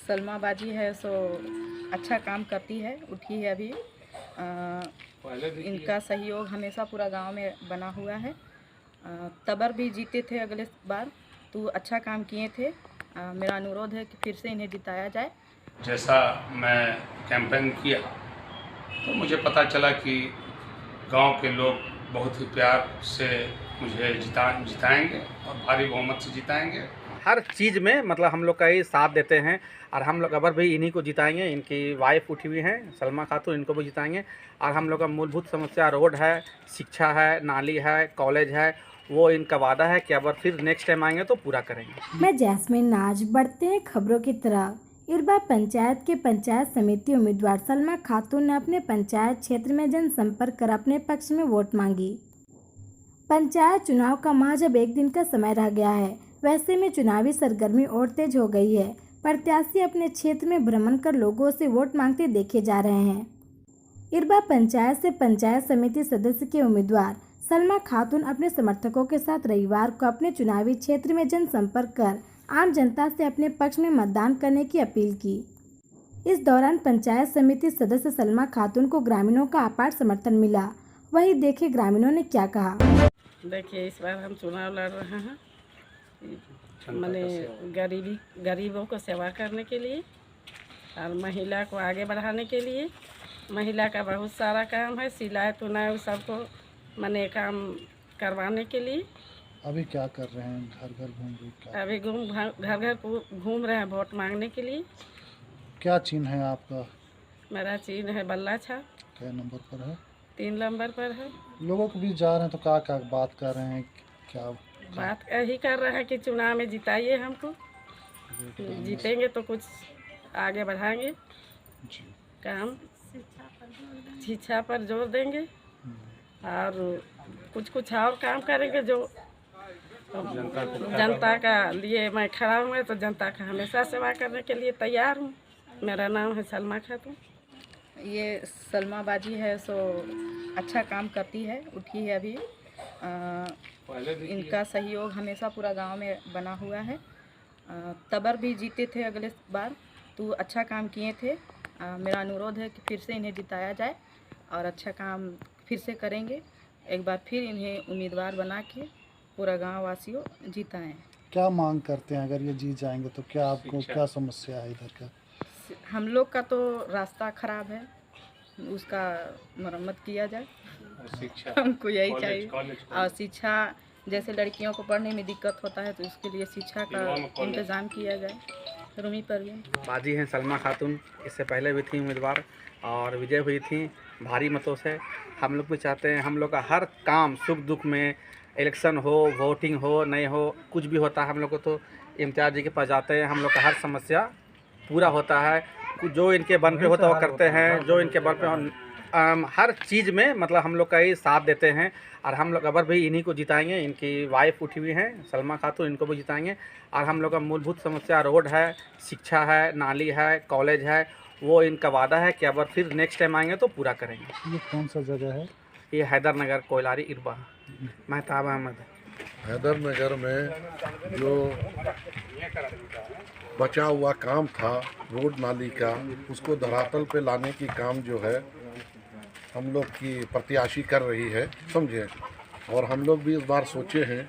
सलमा बाजी है सो अच्छा काम करती है, उठी है अभी। इनका सहयोग हमेशा पूरा गांव में बना हुआ है। तबर भी जीते थे अगले बार, तो अच्छा काम किए थे। मेरा अनुरोध है कि फिर से इन्हें जिताया जाए। जैसा मैं कैंपेन किया तो मुझे पता चला कि गांव के लोग बहुत ही प्यार से मुझे जिताएंगे और भारी बहुमत से जिताएंगे। हर चीज़ में मतलब हम लोग का ही साथ देते हैं और हम लोग अबर भी इन्हीं को जिताएंगे। इनकी वाइफ उठी हुई हैं सलमा खातून, इनको भी जिताएंगे। और हम लोग का मूलभूत समस्या रोड है, शिक्षा है, नाली है, कॉलेज है, वो इनका वादा है कि अबर फिर नेक्स्ट टाइम आएंगे तो पूरा करेंगे। मैं जैस्मिन नाज। बढ़ते हैं खबरों की तरफ। इरबा पंचायत के पंचायत समिति उम्मीदवार सलमा खातून ने अपने पंचायत क्षेत्र में जनसंपर्क कर अपने पक्ष में वोट मांगी। पंचायत चुनाव का महज अब एक दिन का समय रह गया है। वैसे में चुनावी सरगर्मी और तेज हो गई है। प्रत्याशी अपने क्षेत्र में भ्रमण कर लोगों से वोट मांगते देखे जा रहे हैं। इरबा पंचायत से पंचायत समिति सदस्य के उम्मीदवार सलमा खातून अपने समर्थकों के साथ रविवार को अपने चुनावी क्षेत्र में जनसंपर्क कर आम जनता से अपने पक्ष में मतदान करने की अपील की। इस दौरान पंचायत समिति सदस्य सलमा खातून को ग्रामीणों का अपार समर्थन मिला। वही देखे ग्रामीणों ने क्या कहा। देखिए, इस बार हम चुनाव लड़ रहे हैं मैंने गरीबों को सेवा करने के लिए और महिला को आगे बढ़ाने के लिए। महिला का बहुत सारा काम है, सिलाई तुनाई सबको मैंने काम करवाने के लिए। अभी क्या कर रहे हैं? घर घर घूम रहे? अभी घर घर घूम रहे हैं वोट मांगने के लिए। क्या चिन्ह है आपका? मेरा चिन्ह है बल्ला छाप। क्या नंबर पर है? 3 नंबर पर है। लोगों के बीच जा रहे हैं तो क्या बात कर रहे हैं? क्या बात यही कर रहे हैं कि चुनाव में जिताइए हमको, जीतेंगे तो कुछ आगे बढ़ाएंगे जी। काम, शिक्षा पर जोर देंगे और कुछ और काम करेंगे जो जनता का लिए मैं खड़ा हूँ। तो जनता का हमेशा सेवा करने के लिए तैयार हूँ। मेरा नाम है सलमा खातून। ये सलमा बाजी है सो अच्छा काम करती है, उठी है अभी। इनका सहयोग हमेशा पूरा गांव में बना हुआ है। तबर भी जीते थे अगले बार, तो अच्छा काम किए थे। मेरा अनुरोध है कि फिर से इन्हें जिताया जाए और अच्छा काम फिर से करेंगे। एक बार फिर इन्हें उम्मीदवार बना के पूरा गांव वासियों जिताएं। क्या मांग करते हैं? अगर ये जीत जाएंगे तो क्या आपको क्या समस्या है इधर का? हम लोग का तो रास्ता खराब है, उसका मरम्मत किया जाए। हमको यही चाहिए। और शिक्षा, जैसे लड़कियों को पढ़ने में दिक्कत होता है तो उसके लिए शिक्षा का इंतज़ाम किया जाए। रूमी परवीन बाजी हैं सलमा खातून, इससे पहले भी थी उम्मीदवार और विजय हुई थी भारी मतों से। हम लोग भी चाहते हैं, हम लोग का हर काम सुख दुख में, इलेक्शन हो, वोटिंग हो, नहीं हो, कुछ भी होता है हम लोग को तो इम्तियाज़ जी के पास जाते हैं। हम लोग का हर समस्या पूरा होता है। जो इनके बल पे होता है वो करते हैं, जो इनके बल पे हर चीज़ में मतलब हम लोग का ही साथ देते हैं और हम लोग अबर भी इन्हीं को जिताएंगे। इनकी वाइफ उठी हुई हैं सलमा खातून, इनको भी जिताएंगे। और हम लोग का मूलभूत समस्या रोड है, शिक्षा है, नाली है, कॉलेज है, वो इनका वादा है कि अबर फिर नेक्स्ट टाइम आएंगे तो पूरा करेंगे। ये कौन सा जगह है? ये हैदर नगर, कोयलारी, इरबा। महताब अहमद। हैदर नगर में जो बचा हुआ काम था रोड नाली का, उसको धरातल पे लाने की काम जो है हम लोग की प्रत्याशी कर रही है, समझे। और हम लोग भी इस बार सोचे हैं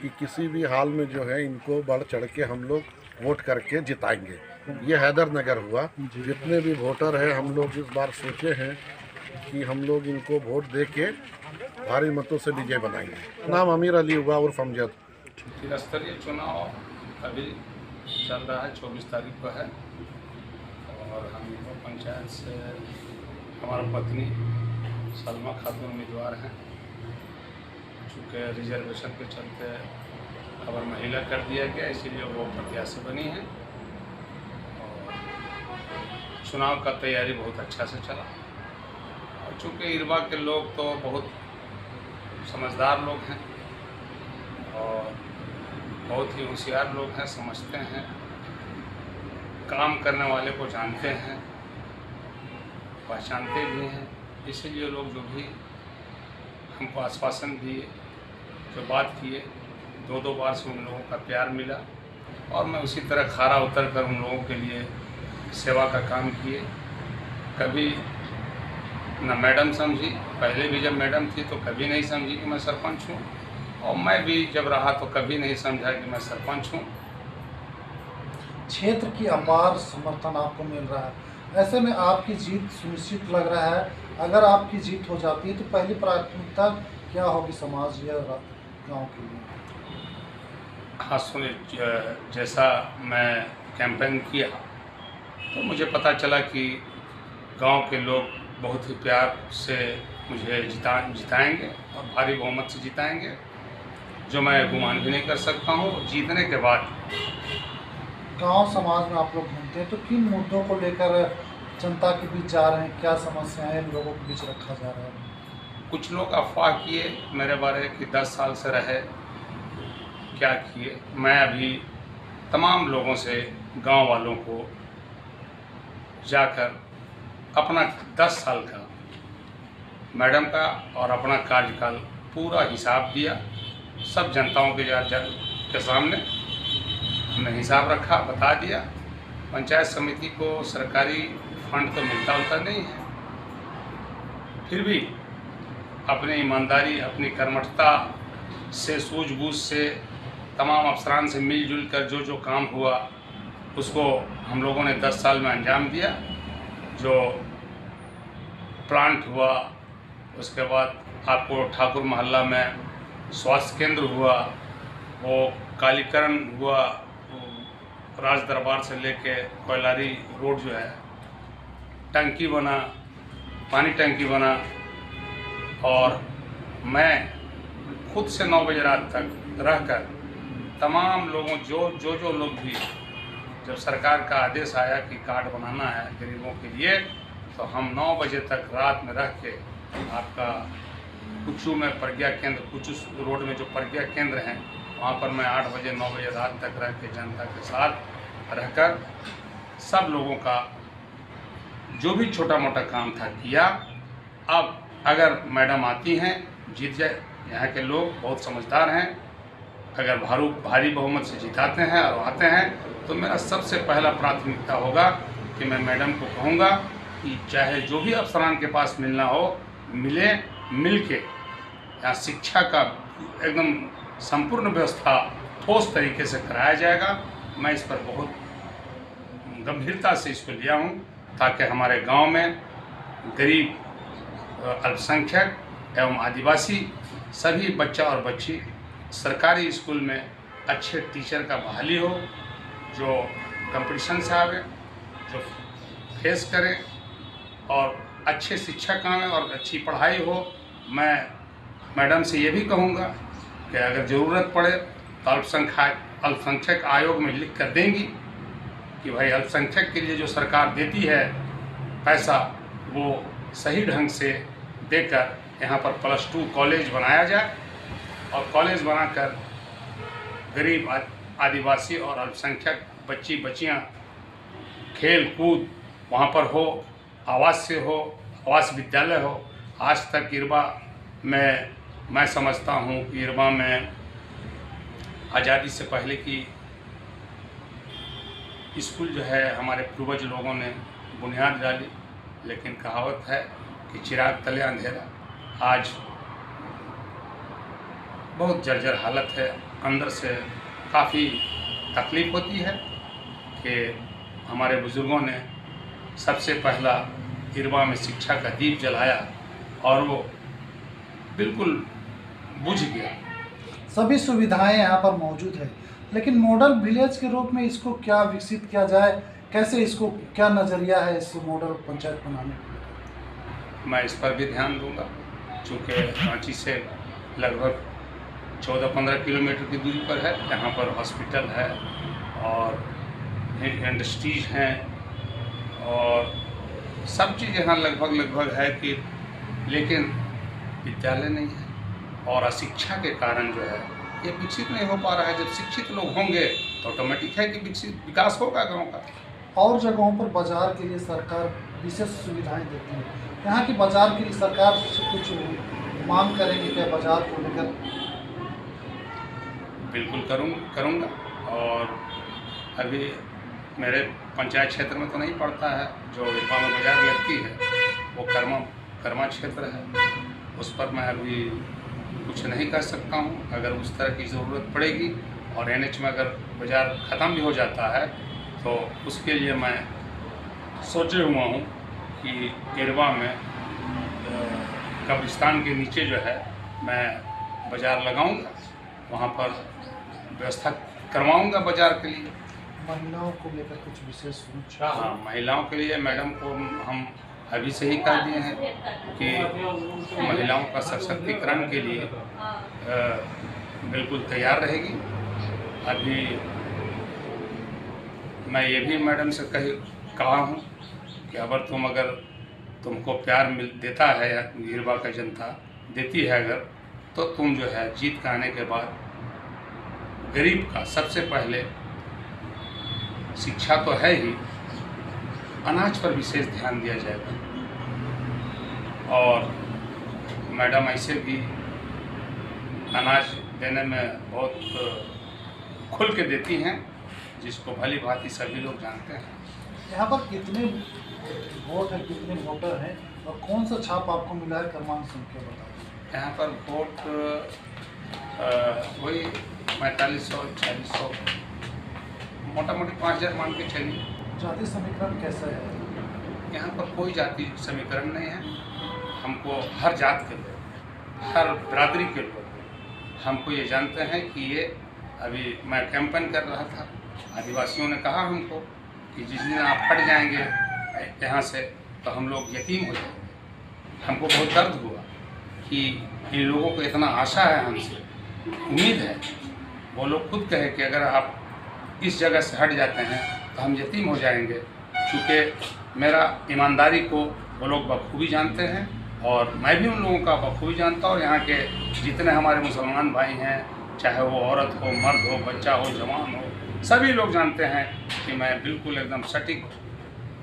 कि किसी भी हाल में जो है इनको बढ़ चढ़ के हम लोग वोट करके जिताएंगे। ये हैदर नगर हुआ। जितने भी वोटर हैं हम लोग इस बार सोचे हैं कि हम लोग इनको वोट दे के भारी मतों से विजय बनाएंगे। नाम अमीर अली हुआ उर्फ अमजद। त्रिस्तरीय चुनाव अभी चल रहा है, 24 तारीख को है। और हम पंचायत से हमारा पत्नी सलमा खातून उम्मीदवार हैं। चूँकि रिजर्वेशन के चलते अगर महिला कर दिया गया, इसीलिए वो प्रत्याशी बनी है। और चुनाव का तैयारी बहुत अच्छा से चला। और चूँकि इरबा के लोग तो बहुत समझदार लोग हैं और बहुत ही होशियार लोग हैं, समझते हैं, काम करने वाले को जानते हैं, पहचानते भी हैं। इसीलिए लोग जो भी हमको आश्वासन दिए, जो बात किए, 2 बार से उन लोगों का प्यार मिला। और मैं उसी तरह खारा उतर कर उन लोगों के लिए सेवा का काम किए। कभी न मैडम समझी, पहले भी जब मैडम थी तो कभी नहीं समझी कि मैं सरपंच हूँ, और मैं भी जब रहा तो कभी नहीं समझा कि मैं सरपंच हूँ। क्षेत्र की अपार समर्थन आपको मिल रहा है, ऐसे में आपकी जीत सुनिश्चित लग रहा है। अगर आपकी जीत हो जाती है तो पहली प्राथमिकता क्या होगी समाज या गांव के लिए? हाँ सुनिए, जैसा मैं कैंपेन किया तो मुझे पता चला कि गांव के लोग बहुत ही प्यार से मुझे जिताएंगे और भारी बहुमत से जिताएंगे, जो मैं गुमान भी नहीं कर सकता हूँ। जीतने के बाद गांव समाज में आप लोग घूमते हैं तो किन मुद्दों को लेकर जनता के बीच जा रहे हैं, क्या समस्याएं लोगों के बीच रखा जा रहा है? कुछ लोग अफवाह किए मेरे बारे कि 10 साल से रहे, क्या किए। मैं अभी तमाम लोगों से, गांव वालों को जाकर अपना 10 साल का मैडम का और अपना कार्यकाल पूरा हिसाब दिया। सब जनताओं के सामने हमने हिसाब रखा, बता दिया। पंचायत समिति को सरकारी फंड तो मिलता उलता नहीं है, फिर भी अपनी ईमानदारी, अपनी कर्मठता से, सूझबूझ से, तमाम अफसरान से मिलजुल कर जो जो काम हुआ उसको हम लोगों ने 10 साल में अंजाम दिया। जो प्लांट हुआ, उसके बाद आपको ठाकुर मोहल्ला में स्वास्थ्य केंद्र हुआ, वो कालीकरण हुआ, राज दरबार से लेके कोयलारी रोड जो है, टंकी बना, पानी टंकी बना। और मैं खुद से 9 बजे रात तक रहकर तमाम लोगों जो लोग भी, जब सरकार का आदेश आया कि कार्ड बनाना है गरीबों के लिए, तो हम 9 बजे तक रात में रह के आपका कुचू में प्रज्ञा केंद्र, कुचू रोड में जो प्रज्ञा केंद्र हैं, वहाँ पर मैं 8 बजे 9 बजे रात तक रह के जनता के साथ रहकर सब लोगों का जो भी छोटा मोटा काम था किया। अब अगर मैडम आती हैं, जीत जाए, यहाँ के लोग बहुत समझदार हैं, अगर भारी बहुमत से जिताते हैं और आते हैं तो मेरा सबसे पहला प्राथमिकता होगा कि मैं मैडम को कहूँगा कि चाहे जो भी अफसरान के पास मिलना हो मिले, मिल के यहाँ शिक्षा का एकदम संपूर्ण व्यवस्था ठोस तरीके से कराया जाएगा। मैं इस पर बहुत गंभीरता से इसको लिया हूँ, ताकि हमारे गांव में गरीब, अल्पसंख्यक एवं आदिवासी सभी बच्चा और बच्ची सरकारी स्कूल में अच्छे टीचर का बहाली हो, जो कंपटीशन से आवे, जो फेस करें और अच्छे शिक्षक आएँ और अच्छी पढ़ाई हो। मैं मैडम से ये भी कहूँगा कि अगर ज़रूरत पड़े तो अल्पसंख्यक आयोग में लिख कर देंगी कि भाई अल्पसंख्यक के लिए जो सरकार देती है पैसा, वो सही ढंग से देकर यहाँ पर +2 कॉलेज बनाया जाए, और कॉलेज बनाकर गरीब, आदिवासी और अल्पसंख्यक बच्चियाँ खेल कूद वहाँ पर हो, आवास से हो, आवास विद्यालय हो। आज तक इरबा में मैं समझता हूँ कि इरबा में आज़ादी से पहले की स्कूल जो है हमारे पूर्वज लोगों ने बुनियाद डाली, लेकिन कहावत है कि चिराग तले अंधेरा। आज बहुत जर्जर हालत है, अंदर से काफ़ी तकलीफ़ होती है कि हमारे बुज़ुर्गों ने सबसे पहला इरबा में शिक्षा का दीप जलाया और वो बिल्कुल बुझ गया। सभी सुविधाएं यहाँ पर मौजूद है, लेकिन मॉडल विलेज के रूप में इसको क्या विकसित किया जाए, कैसे इसको, क्या नज़रिया है इस मॉडल पंचायत बनाने का? मैं इस पर भी ध्यान दूंगा, चूँकि रांची से लगभग 14-15 किलोमीटर की दूरी पर है। यहाँ पर हॉस्पिटल है और इंडस्ट्रीज हैं और सब चीज़ यहाँ लगभग है कि, लेकिन विद्यालय नहीं है और अशिक्षा के कारण जो है ये विकसित नहीं हो पा रहा है। जब शिक्षित लोग होंगे तो ऑटोमेटिक है कि विकास होगा गाँव का। और जगहों पर बाजार के लिए सरकार विशेष सुविधाएं देती है, यहाँ की बाजार के लिए सरकार से कुछ मांग करेंगे क्या बाजार को लेकर? बिल्कुल करूँगा और अभी मेरे पंचायत क्षेत्र में तो नहीं पड़ता है, जो इरबा में बाजार लगती है वो कर्मा क्षेत्र है। उस पर मैं अभी कुछ नहीं कर सकता हूँ। अगर उस तरह की ज़रूरत पड़ेगी और NH में अगर बाज़ार ख़त्म भी हो जाता है तो उसके लिए मैं सोचे हुआ हूँ कि इरबा में कब्रिस्तान के नीचे जो है मैं बाज़ार लगाऊंगा, वहाँ पर व्यवस्था करवाऊंगा बाज़ार के लिए। महिलाओं को लेकर कुछ विशेष सोच? हाँ, महिलाओं के लिए मैडम को हम अभी से ही कह दिए हैं कि महिलाओं का सशक्तिकरण के लिए बिल्कुल तैयार रहेगी। अभी मैं ये भी मैडम से कहा हूँ कि अगर तुमको प्यार देता है या इरबा का जनता देती है अगर, तो तुम जो है जीत के आने के बाद गरीब का सबसे पहले शिक्षा तो है ही, अनाज पर विशेष ध्यान दिया जाएगा। और मैडम ऐसे भी अनाज देने में बहुत खुल के देती हैं, जिसको भली भांति सभी लोग जानते हैं। यहाँ पर कितने वोट हैं, कितने वोटर हैं और कौन सा छाप आपको मिला है? क्रमांक संख्या बताओ। यहाँ पर वोट वही 4500 4600, मोटा मोटी 5000 मान के चलिए। जाति समीकरण कैसा है? यहाँ पर कोई जाति समीकरण नहीं है। हमको हर जात के लोग, हर बिरादरी के लोग हमको ये जानते हैं कि ये अभी मैं कैंपेन कर रहा था, आदिवासियों ने कहा हमको कि जिस दिन आप हट जाएंगे यहाँ से तो हम लोग यतीम हो जाएंगे। हमको बहुत दर्द हुआ कि इन लोगों को इतना आशा है हमसे, उम्मीद है। वो लोग खुद कहे कि अगर आप इस जगह से हट जाते हैं तो हम यतीम हो जाएंगे। चूँकि मेरा ईमानदारी को वो लोग बखूबी जानते हैं और मैं भी उन लोगों का बखूबी जानता हूँ। यहाँ के जितने हमारे मुसलमान भाई हैं, चाहे वो औरत हो, मर्द हो, बच्चा हो, जवान हो, सभी लोग जानते हैं कि मैं बिल्कुल एकदम सटीक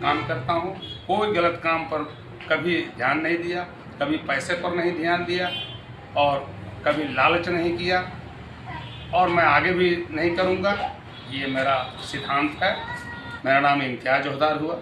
काम करता हूँ। कोई गलत काम पर कभी ध्यान नहीं दिया, कभी पैसे पर नहीं ध्यान दिया और कभी लालच नहीं किया और मैं आगे भी नहीं करूँगा। ये मेरा सिद्धांत है। मेरा नाम इम्तियाज़ जोहदार हुआ।